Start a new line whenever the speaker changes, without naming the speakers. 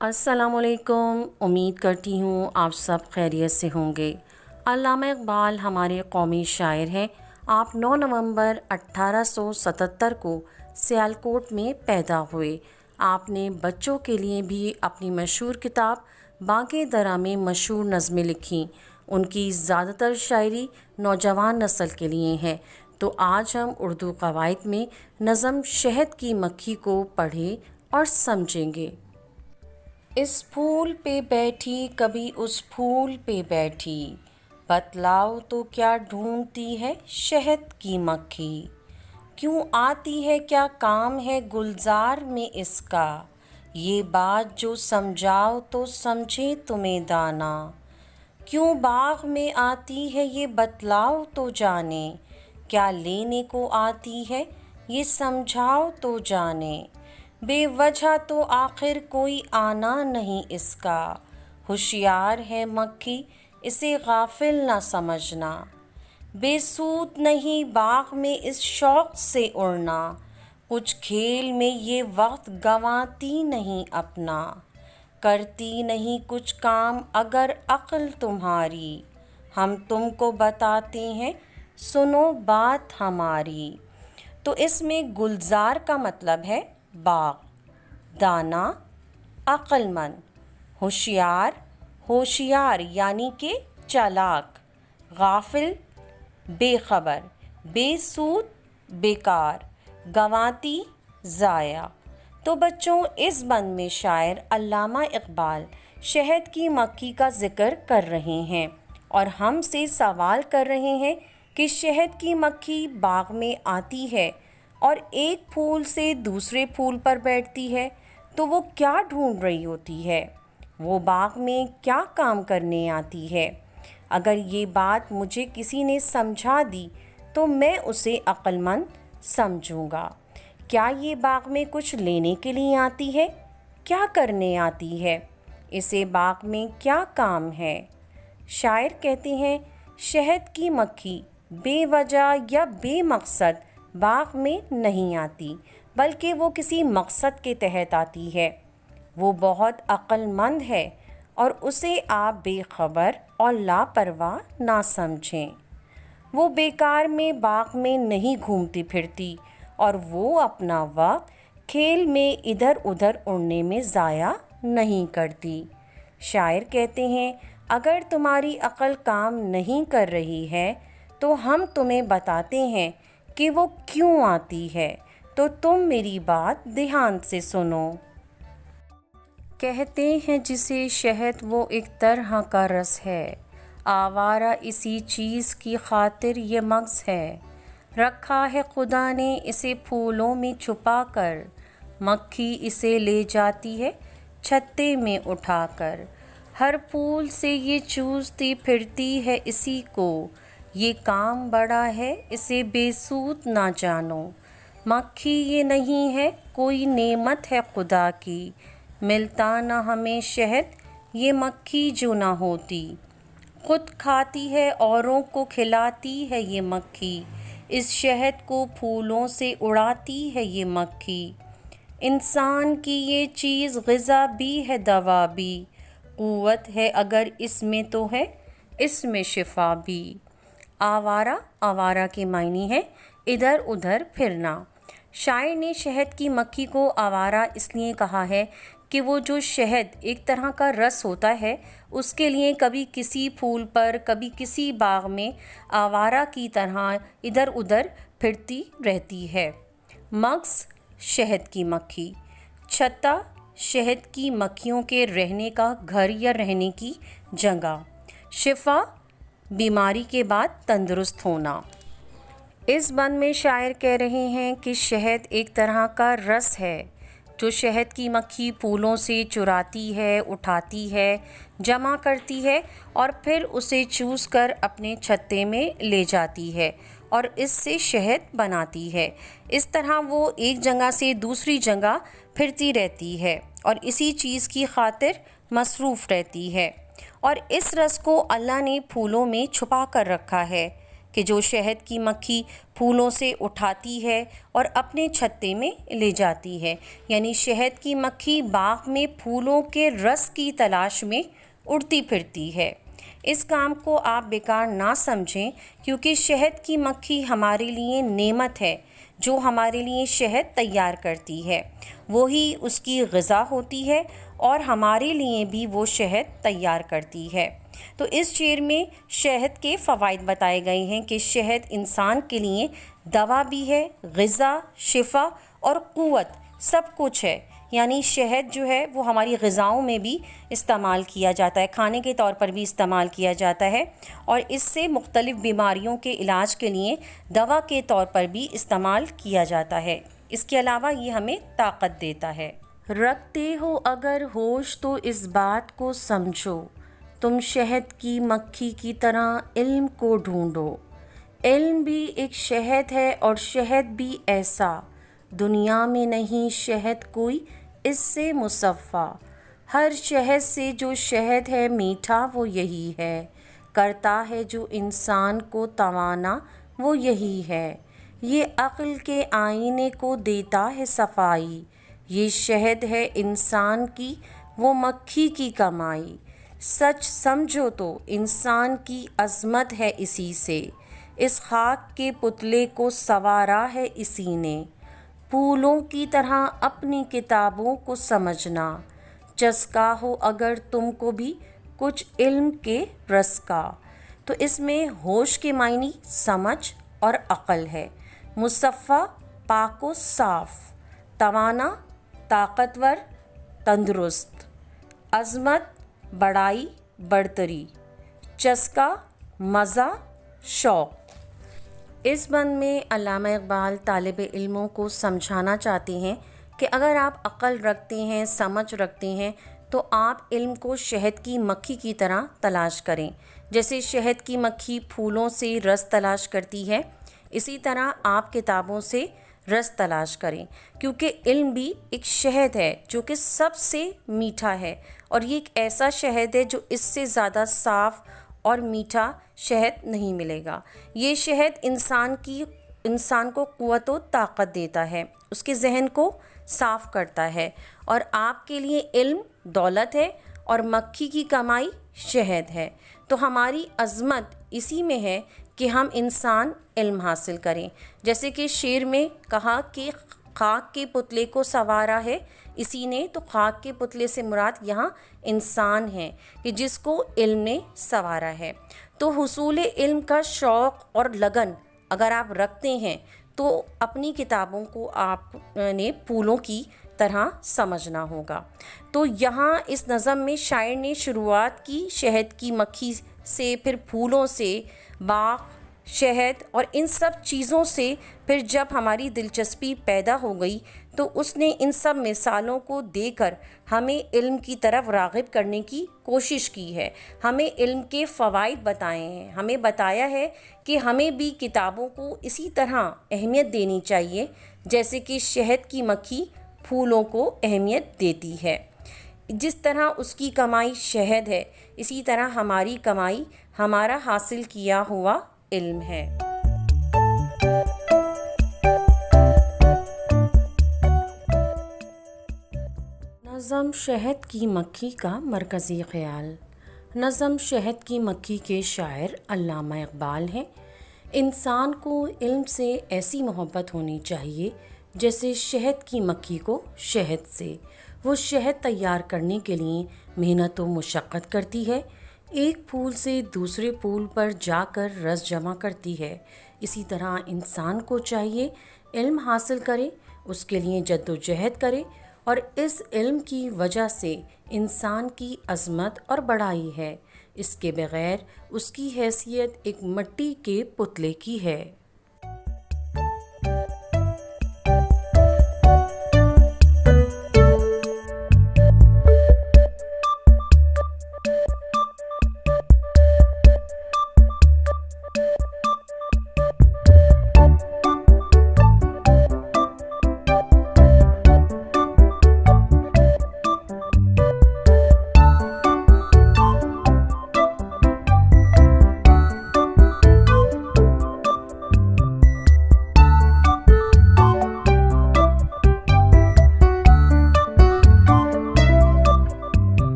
السلام علیکم، امید کرتی ہوں آپ سب خیریت سے ہوں گے۔ علامہ اقبال ہمارے قومی شاعر ہیں۔ آپ 9 نومبر 1877 کو سیالکوٹ میں پیدا ہوئے۔ آپ نے بچوں کے لیے بھی اپنی مشہور کتاب باغ درا میں مشہور نظمیں لکھیں۔ ان کی زیادہ تر شاعری نوجوان نسل کے لیے ہے۔ تو آج ہم اردو قواعد میں نظم شہد کی مکھی کو پڑھیں اور سمجھیں گے۔ اس پھول پہ بیٹھی کبھی اس پھول پہ بیٹھی، بتلاؤ تو کیا ڈھونڈتی ہے شہد کی مکھی؟ کیوں آتی ہے، کیا کام ہے گلزار میں اس کا؟ یہ بات جو سمجھاؤ تو سمجھے تمہیں دانا۔ کیوں باغ میں آتی ہے یہ بتلاؤ تو جانے، کیا لینے کو آتی ہے یہ سمجھاؤ تو جانے۔ بے وجہ تو آخر کوئی آنا نہیں اس کا، ہوشیار ہے مکھی اسے غافل نہ سمجھنا۔ بے سود نہیں باغ میں اس شوق سے اڑنا، کچھ کھیل میں یہ وقت گنواتی نہیں اپنا۔ کرتی نہیں کچھ کام اگر عقل تمہاری، ہم تم کو بتاتے ہیں سنو بات ہماری۔ تو اس میں گلزار کا مطلب ہے باغ، دانا عقل مند، ہوشیار یعنی کہ چالاک، غافل بے خبر، بے سود بیکار، گنواتی ضائع۔ تو بچوں، اس بند میں شاعر علامہ اقبال شہد کی مکھی کا ذکر کر رہے ہیں اور ہم سے سوال کر رہے ہیں کہ شہد کی مکھی باغ میں آتی ہے اور ایک پھول سے دوسرے پھول پر بیٹھتی ہے تو وہ کیا ڈھونڈ رہی ہوتی ہے؟ وہ باغ میں کیا کام کرنے آتی ہے؟ اگر یہ بات مجھے کسی نے سمجھا دی تو میں اسے عقل مند سمجھوں گا۔ کیا یہ باغ میں کچھ لینے کے لیے آتی ہے؟ کیا کرنے آتی ہے؟ اسے باغ میں کیا کام ہے؟ شاعر کہتے ہیں، شہد کی مکھی بے وجہ یا بے مقصد باغ میں نہیں آتی، بلکہ وہ کسی مقصد کے تحت آتی ہے۔ وہ بہت عقل مند ہے اور اسے آپ بے خبر اور لاپرواہ نہ سمجھیں۔ وہ بیکار میں باغ میں نہیں گھومتی پھرتی اور وہ اپنا وقت کھیل میں ادھر ادھر اڑنے میں ضائع نہیں کرتی۔ شاعر کہتے ہیں، اگر تمہاری عقل کام نہیں کر رہی ہے تو ہم تمہیں بتاتے ہیں کہ وہ کیوں آتی ہے، تو تم میری بات دھیان سے سنو۔ کہتے ہیں جسے شہد وہ ایک طرح کا رس ہے، آوارہ اسی چیز کی خاطر یہ مغز ہے۔ رکھا ہے خدا نے اسے پھولوں میں چھپا کر، مکھی اسے لے جاتی ہے چھتے میں اٹھا کر۔ ہر پھول سے یہ چوستی پھرتی ہے اسی کو، یہ کام بڑا ہے اسے بے سود نہ جانو۔ مکھی یہ نہیں ہے کوئی نعمت ہے خدا کی، ملتا نہ ہمیں شہد یہ مکھی جو نہ ہوتی۔ خود کھاتی ہے اوروں کو کھلاتی ہے یہ مکھی، اس شہد کو پھولوں سے اڑاتی ہے یہ مکھی۔ انسان کی یہ چیز غذا بھی ہے دوا بھی، قوت ہے اگر اس میں تو ہے اس میں شفا بھی۔ آوارہ کے معنی ہے ادھر ادھر پھرنا۔ شاعر نے شہد کی مکھی کو آوارہ اس لیے کہا ہے کہ وہ جو شہد ایک طرح کا رس ہوتا ہے اس کے لیے کبھی کسی پھول پر کبھی کسی باغ میں آوارہ کی طرح ادھر ادھر پھرتی رہتی ہے۔ مغز شہد کی مکھی، چھتا شہد کی مکھیوں کے رہنے کا گھر یا رہنے کی جگہ، شفا بیماری کے بعد تندرست ہونا۔ اس بند میں شاعر کہہ رہے ہیں کہ شہد ایک طرح کا رس ہے جو شہد کی مکھی پھولوں سے چراتی ہے، اٹھاتی ہے، جمع کرتی ہے اور پھر اسے چوس کر اپنے چھتے میں لے جاتی ہے اور اس سے شہد بناتی ہے۔ اس طرح وہ ایک جگہ سے دوسری جگہ پھرتی رہتی ہے اور اسی چیز کی خاطر مصروف رہتی ہے، اور اس رس کو اللہ نے پھولوں میں چھپا کر رکھا ہے کہ جو شہد کی مکھی پھولوں سے اٹھاتی ہے اور اپنے چھتے میں لے جاتی ہے، یعنی شہد کی مکھی باغ میں پھولوں کے رس کی تلاش میں اڑتی پھرتی ہے۔ اس کام کو آپ بیکار نہ سمجھیں، کیونکہ شہد کی مکھی ہمارے لیے نعمت ہے۔ جو ہمارے لیے شہد تیار کرتی ہے وہی اس کی غذا ہوتی ہے، اور ہمارے لیے بھی وہ شہد تیار کرتی ہے۔ تو اس شعر میں شہد کے فوائد بتائے گئے ہیں کہ شہد انسان کے لیے دوا بھی ہے، غذا، شفا اور قوت سب کچھ ہے۔ یعنی شہد جو ہے وہ ہماری غذاؤں میں بھی استعمال کیا جاتا ہے، کھانے کے طور پر بھی استعمال کیا جاتا ہے، اور اس سے مختلف بیماریوں کے علاج کے لیے دوا کے طور پر بھی استعمال کیا جاتا ہے۔ اس کے علاوہ یہ ہمیں طاقت دیتا ہے۔ رکھتے ہو اگر ہوش تو اس بات کو سمجھو، تم شہد کی مکھی کی طرح علم کو ڈھونڈو۔ علم بھی ایک شہد ہے اور شہد بھی ایسا، دنیا میں نہیں شہد کوئی اس سے مصفا۔ ہر شہد سے جو شہد ہے میٹھا وہ یہی ہے، کرتا ہے جو انسان کو توانا وہ یہی ہے۔ یہ عقل کے آئینے کو دیتا ہے صفائی، یہ شہد ہے انسان کی وہ مکھی کی کمائی۔ سچ سمجھو تو انسان کی عظمت ہے اسی سے، اس خاک کے پتلے کو سنوارا ہے اسی نے۔ پھولوں کی طرح اپنی کتابوں کو سمجھنا، چسکا ہو اگر تم کو بھی کچھ علم کے رس کا۔ تو اس میں ہوش کے معنی سمجھ اور عقل ہے، مصفا پاک و صاف، توانا طاقتور تندرست، عظمت بڑائی برتری، چسکا مزہ شوق۔ اس بند میں علامہ اقبال طالب علموں کو سمجھانا چاہتے ہیں کہ اگر آپ عقل رکھتے ہیں، سمجھ رکھتے ہیں، تو آپ علم کو شہد کی مکھی کی طرح تلاش کریں۔ جیسے شہد کی مکھی پھولوں سے رس تلاش کرتی ہے، اسی طرح آپ کتابوں سے رس تلاش کریں، کیونکہ علم بھی ایک شہد ہے جو کہ سب سے میٹھا ہے، اور یہ ایک ایسا شہد ہے جو اس سے زیادہ صاف اور میٹھا شہد نہیں ملے گا۔ یہ شہد انسان کو قوت و طاقت دیتا ہے، اس کے ذہن کو صاف کرتا ہے، اور آپ کے لیے علم دولت ہے اور مکھی کی کمائی شہد ہے۔ تو ہماری عظمت اسی میں ہے کہ ہم انسان علم حاصل کریں، جیسے کہ شعر میں کہا کہ خاک کے پتلے کو سنوارا ہے اسی نے، تو خاک کے پتلے سے مراد یہاں انسان ہے کہ جس کو علم نے سنوارا ہے۔ تو حصول علم کا شوق اور لگن اگر آپ رکھتے ہیں تو اپنی کتابوں کو آپ نے پھولوں کی طرح سمجھنا ہوگا۔ تو یہاں اس نظم میں شاعر نے شروعات کی شہد کی مکھی سے، پھر پھولوں سے، باغ، شہد اور ان سب چیزوں سے، پھر جب ہماری دلچسپی پیدا ہو گئی تو اس نے ان سب مثالوں کو دے کر ہمیں علم کی طرف راغب کرنے کی کوشش کی ہے، ہمیں علم کے فوائد بتائے ہیں، ہمیں بتایا ہے کہ ہمیں بھی کتابوں کو اسی طرح اہمیت دینی چاہیے جیسے کہ شہد کی مکھی پھولوں کو اہمیت دیتی ہے۔ جس طرح اس کی کمائی شہد ہے، اسی طرح ہماری کمائی ہمارا حاصل کیا ہوا علم ہے۔ نظم شہد کی مکھی کا مرکزی خیال۔ نظم شہد کی مکھی کے شاعر علامہ اقبال ہیں۔ انسان کو علم سے ایسی محبت ہونی چاہیے جیسے شہد کی مکھی کو شہد سے۔ وہ شہد تیار کرنے کے لیے محنت و مشقت کرتی ہے، ایک پھول سے دوسرے پھول پر جا کر رس جمع کرتی ہے۔ اسی طرح انسان کو چاہیے علم حاصل کرے، اس کے لیے جد و جہد کرے، اور اس علم کی وجہ سے انسان کی عظمت اور بڑائی ہے، اس کے بغیر اس کی حیثیت ایک مٹی کے پتلے کی ہے۔